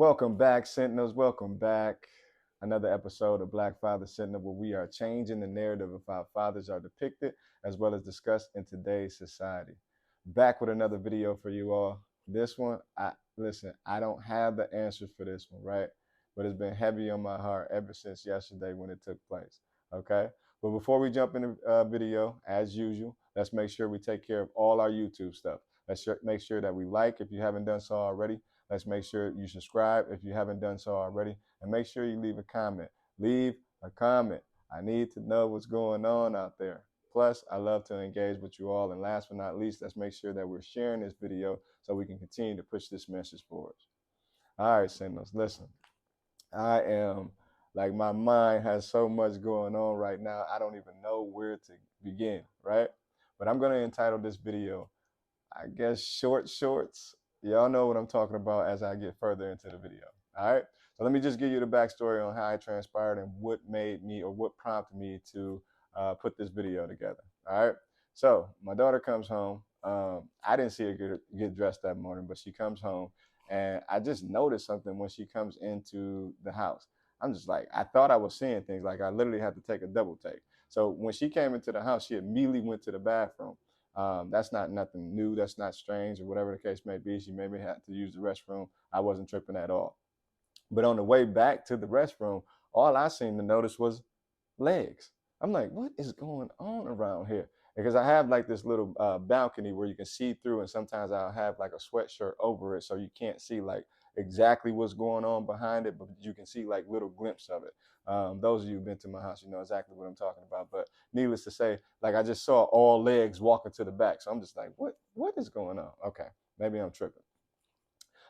Welcome back, Sentinels. Welcome back. Another episode of Black Father Sentinel, where we are changing the narrative of how fathers are depicted as well as discussed in today's society. Back with another video for you all. This one, I don't have the answers for this one, right? But it's been heavy on my heart ever since yesterday when it took place. Okay. But before we jump into the video, as usual, let's make sure we take care of all our YouTube stuff. Let's make sure that we like if you haven't done so already. Let's make sure you subscribe if you haven't done so already. And make sure you leave a comment. Leave a comment. I need to know what's going on out there. Plus, I love to engage with you all. And last but not least, let's make sure that we're sharing this video so we can continue to push this message forward. All right, Sentinels, listen. I am like my mind has so much going on right now. I don't even know where to begin, right? But I'm going to entitle this video, I guess, Short Shorts. Y'all know what I'm talking about as I get further into the video. All right. So let me just give you the backstory on how it transpired and what made me or what prompted me to put this video together. All right. So my daughter comes home. I didn't see her get dressed that morning, but she comes home and I just noticed something when she comes into the house. I'm just like, I thought I was seeing things. Like I literally had to take a double take. So when she came into the house, she immediately went to the bathroom. That's not nothing new. That's not strange or whatever the case may be. She maybe had to use the restroom. I wasn't tripping at all. But on the way back to the restroom, all I seemed to notice was legs. I'm like, what is going on around here? Because I have like this little balcony where you can see through, and sometimes I'll have like a sweatshirt over it so you can't see like exactly what's going on behind it, but you can see like little glimpses of it. Those of you who've been to my house, you know exactly what I'm talking about. But needless to say, like I just saw all legs walking to the back. So I'm just like, what is going on? Okay, maybe I'm tripping.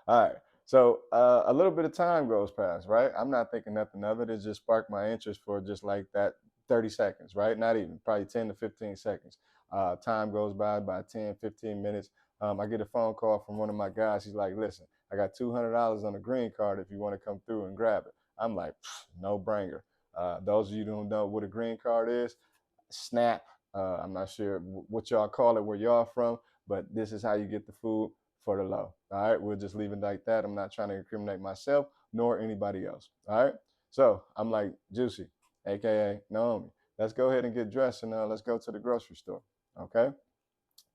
All right. So a little bit of time goes past, right? I'm not thinking nothing of it. It just sparked my interest for just like that 30 seconds, right? Not even, probably 10 to 15 seconds. Time goes by 10, 15 minutes. I get a phone call from one of my guys. He's like, listen, I got $200 on a green card if you want to come through and grab it. I'm like, no brainer. Those of you who don't know what a green card is, SNAP. I'm not sure what y'all call it where y'all from, but this is how you get the food for the low. All right, we'll just leave it like that. I'm not trying to incriminate myself nor anybody else. All right, so I'm like, Juicy, aka Naomi, let's go ahead and get dressed and let's go to the grocery store. Okay.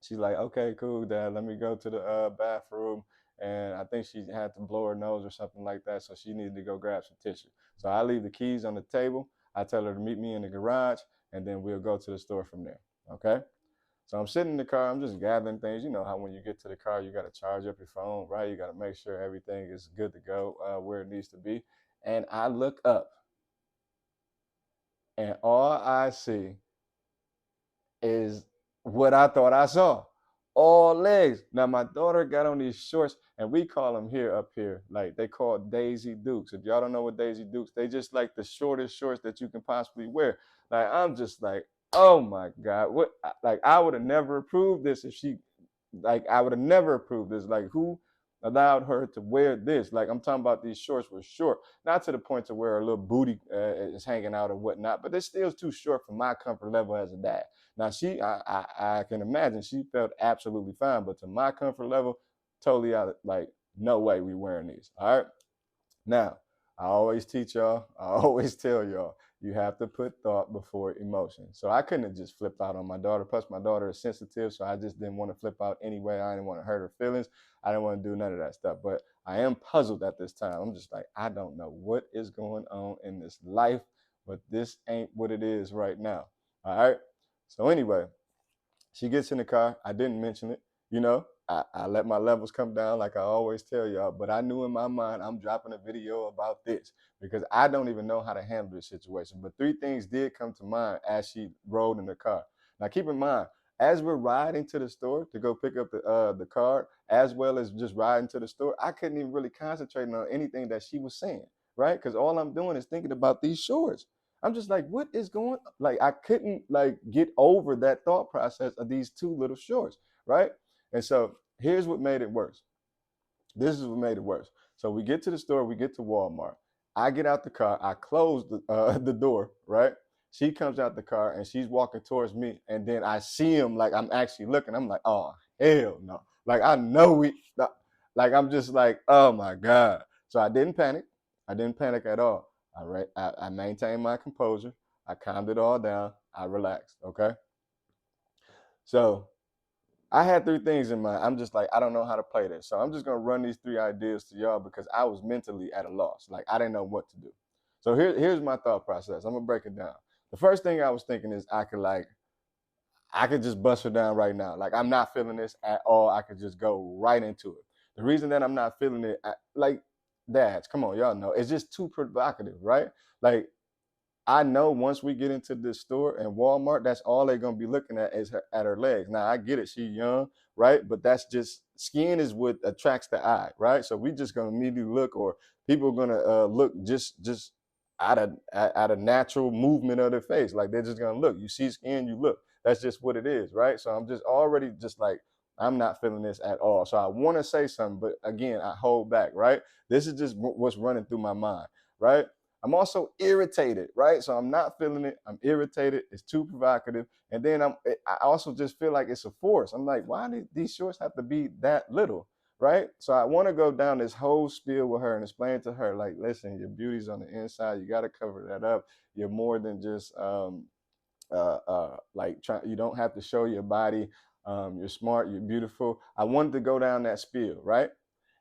She's like, okay, cool, Dad. Let me go to the bathroom. And I think she had to blow her nose or something like that. So she needed to go grab some tissue. So I leave the keys on the table. I tell her to meet me in the garage, and then we'll go to the store from there. Okay. So I'm sitting in the car. I'm just gathering things. You know how when you get to the car, you got to charge up your phone, right? You got to make sure everything is good to go where it needs to be. And I look up, and all I see is what I thought I saw. All legs. Now my daughter got on these shorts, and we call them here up here, like they call Daisy Dukes. If y'all don't know what Daisy Dukes, they just like the shortest shorts that you can possibly wear. Like I'm just like, oh my God, what? Like I would have never approved this if she, like I would have never approved this. Like who allowed her to wear this? Like I'm talking about these shorts were short, not to the point to where a little booty is hanging out or whatnot, but they're still too short for my comfort level as a dad. Now I can imagine she felt absolutely fine, but to my comfort level, totally out. Like no way we wearing these. All right. Now I always teach y'all. I always tell y'all you have to put thought before emotion. So I couldn't have just flipped out on my daughter. Plus my daughter is sensitive, so I just didn't want to flip out anyway. I didn't want to hurt her feelings. I didn't want to do none of that stuff. But I am puzzled at this time. I'm just like, I don't know what is going on in this life, but this ain't what it is right now. All right. So anyway, she gets in the car. I didn't mention it. You know, I let my levels come down like I always tell y'all. But I knew in my mind I'm dropping a video about this because I don't even know how to handle this situation. But three things did come to mind as she rode in the car. Now keep in mind, as we're riding to the store to go pick up the card, as well as just riding to the store, I couldn't even really concentrate on anything that she was saying, right? Because all I'm doing is thinking about these shorts. I'm just like, what is going on? Like, I couldn't like get over that thought process of these two little shorts, right? And so here's what made it worse. This is what made it worse. So we get to the store, we get to Walmart. I get out the car, I close the door, right? She comes out the car and she's walking towards me, and then I see him like I'm actually looking. I'm like, oh hell no! Like I know we, like I'm just like, oh my God. So I didn't panic. I didn't panic at all. I maintained my composure. I calmed it all down. I relaxed. Okay. So I had three things in mind. I'm just like, I don't know how to play this. So I'm just gonna run these three ideas to y'all because I was mentally at a loss. Like I didn't know what to do. So here's my thought process. I'm gonna break it down. The first thing I was thinking is I could just bust her down right now. Like I'm not feeling this at all. I could just go right into it. The reason that I'm not feeling it, like dads, come on, y'all know, it's just too provocative, right? Like I know once we get into this store and Walmart, that's all they're gonna be looking at is at her legs. Now I get it, she's young, right? But that's just skin is what attracts the eye, right? So we just gonna immediately look, or people are gonna look just out of natural movement of their face, like they're just gonna look. You see skin, you look. That's just what it is, right? So I'm just already just like I'm not feeling this at all. So I want to say something, but again, I hold back, right? This is just what's running through my mind, right? I'm also irritated, right? So I'm not feeling it. I'm irritated. It's too provocative. And then I also just feel like it's a force. I'm like, why did these shorts have to be that little, right? So I want to go down this whole spiel with her and explain to her, like, listen, your beauty's on the inside. You got to cover that up. You're more than just like try, you don't have to show your body. You're smart. You're beautiful. I wanted to go down that spiel, right?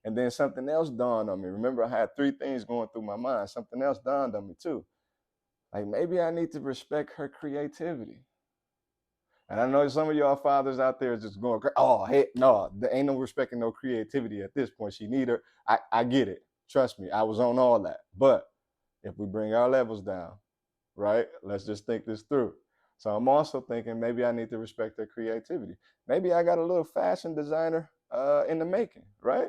And then something else dawned on me. Remember, I had three things going through my mind. Something else dawned on me too. Like maybe I need to respect her creativity. And I know some of y'all fathers out there just going, oh, hey, no, there ain't no respecting no creativity at this point. She need her. I get it. Trust me, I was on all that. But if we bring our levels down, right? Let's just think this through. So I'm also thinking maybe I need to respect their creativity. Maybe I got a little fashion designer in the making, right?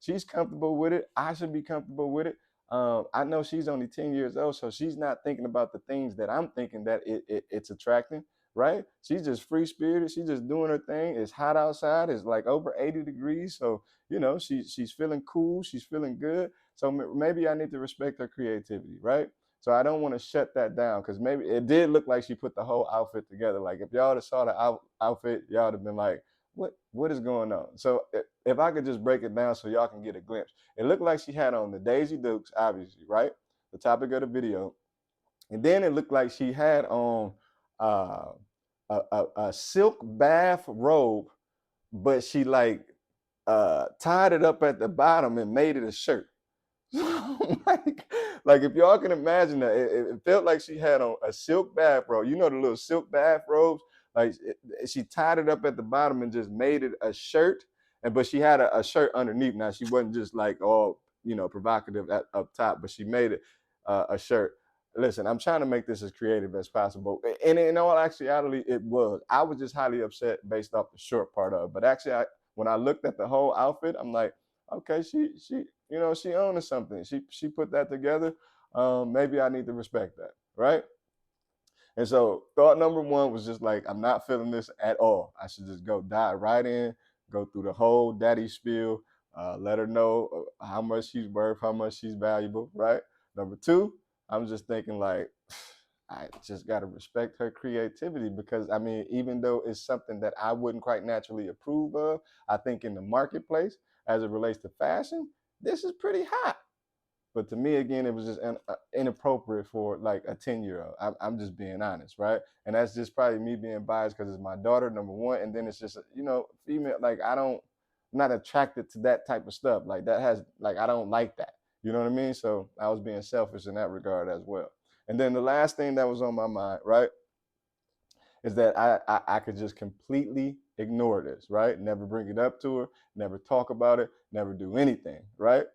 She's comfortable with it. I should be comfortable with it. I know she's only 10 years old, so she's not thinking about the things that I'm thinking that it's attracting, right? She's just free spirited. She's just doing her thing. It's hot outside. It's like over 80 degrees. So, she's feeling cool. She's feeling good. So maybe I need to respect her creativity, right? So I don't want to shut that down because maybe it did look like she put the whole outfit together. Like if y'all saw the outfit, y'all would have been like, what is going on? So if I could just break it down so y'all can get a glimpse. It looked like she had on the Daisy Dukes, obviously, right? The topic of the video. And then it looked like she had on uh, a silk bath robe, but she like tied it up at the bottom and made it a shirt. like if y'all can imagine that, it felt like she had on a silk bathrobe. You know the little silk bathrobes. Like she tied it up at the bottom and just made it a shirt. But she had a shirt underneath. Now she wasn't just like all provocative up top, but she made it a shirt. Listen, I'm trying to make this as creative as possible. And in all actuality, it was. I was just highly upset based off the short part of it. But actually, when I looked at the whole outfit, I'm like, okay, she owns something. She put that together. Maybe I need to respect that, right? And so thought number one was just like, I'm not feeling this at all. I should just go dive right in, go through the whole daddy spiel, let her know how much she's worth, how much she's valuable, right? Number two, I'm just thinking like, I just got to respect her creativity because I mean, even though it's something that I wouldn't quite naturally approve of, I think in the marketplace, as it relates to fashion, this is pretty hot. But to me, again, it was just inappropriate for like a 10-year-old. I'm just being honest, right? And that's just probably me being biased because it's my daughter, number one. And then it's just, female, like I'm not attracted to that type of stuff. Like that has, like, I don't like that. You know what I mean? So I was being selfish in that regard as well. And then the last thing that was on my mind, right, is that I could just completely ignore this, right? Never bring it up to her, never talk about it, never do anything, right?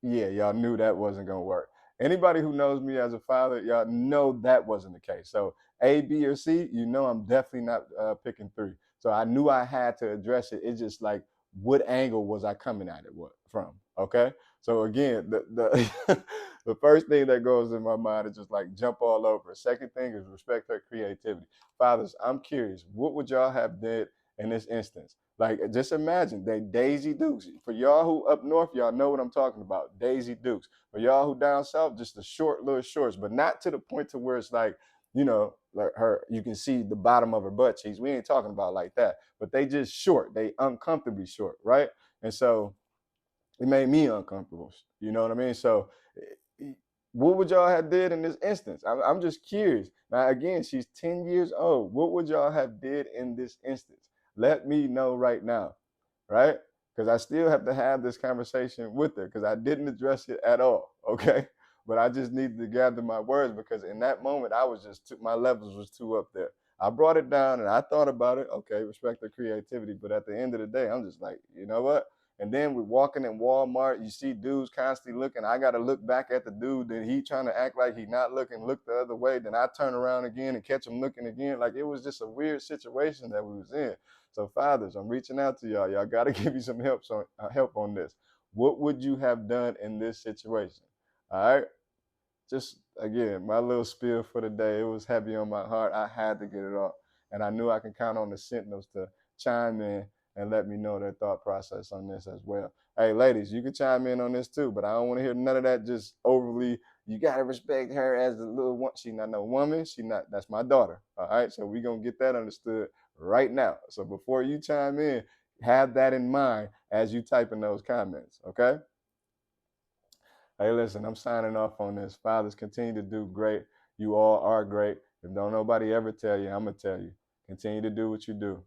Yeah, y'all knew that wasn't gonna work. Anybody who knows me as a father, y'all know that wasn't the case. So A, B, or C, I'm definitely not picking three. So I knew I had to address it. It's just like, what angle was I coming at it from? Okay. So again, the the first thing that goes in my mind is just like jump all over. Second thing is respect her creativity. Fathers, I'm curious, what would y'all have did in this instance? Like, just imagine they Daisy Dukes. For y'all who up north, y'all know what I'm talking about. Daisy Dukes. For y'all who down south, just the short little shorts, but not to the point to where it's like, like her, you can see the bottom of her butt cheeks. We ain't talking about like that, but they just short. They uncomfortably short, right? And so It made me uncomfortable. You know what I mean? So what would y'all have did in this instance? I'm just curious. Now, again, she's 10 years old. What would y'all have did in this instance? Let me know right now, right? Because I still have to have this conversation with her because I didn't address it at all, okay? But I just needed to gather my words because in that moment, I was just, my levels was too up there. I brought it down and I thought about it. Okay, respect their creativity. But at the end of the day, I'm just like, you know what? And then we're walking in Walmart, you see dudes constantly looking. I got to look back at the dude. Then he trying to act like he not looking, look the other way. Then I turn around again and catch him looking again. Like it was just a weird situation that we was in. So fathers, I'm reaching out to y'all. Y'all got to give me some help on this. What would you have done in this situation? All right. Just again, my little spiel for the day. It was heavy on my heart. I had to get it off. And I knew I can count on the Sentinels to chime in and let me know their thought process on this as well. Hey, ladies, you can chime in on this too, but I don't want to hear none of that just overly, you got to respect her as the little one. She not no woman. She not, that's my daughter. All right. So we're going to get that understood right now. So before you chime in, have that in mind as you type in those comments. Okay. Hey, listen, I'm signing off on this. Fathers, continue to do great. You all are great. If don't nobody ever tell you, I'm going to tell you. Continue to do what you do.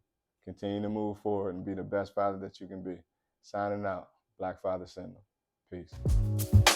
Continue to move forward and be the best father that you can be. Signing out. Black Father Sentinel. Peace.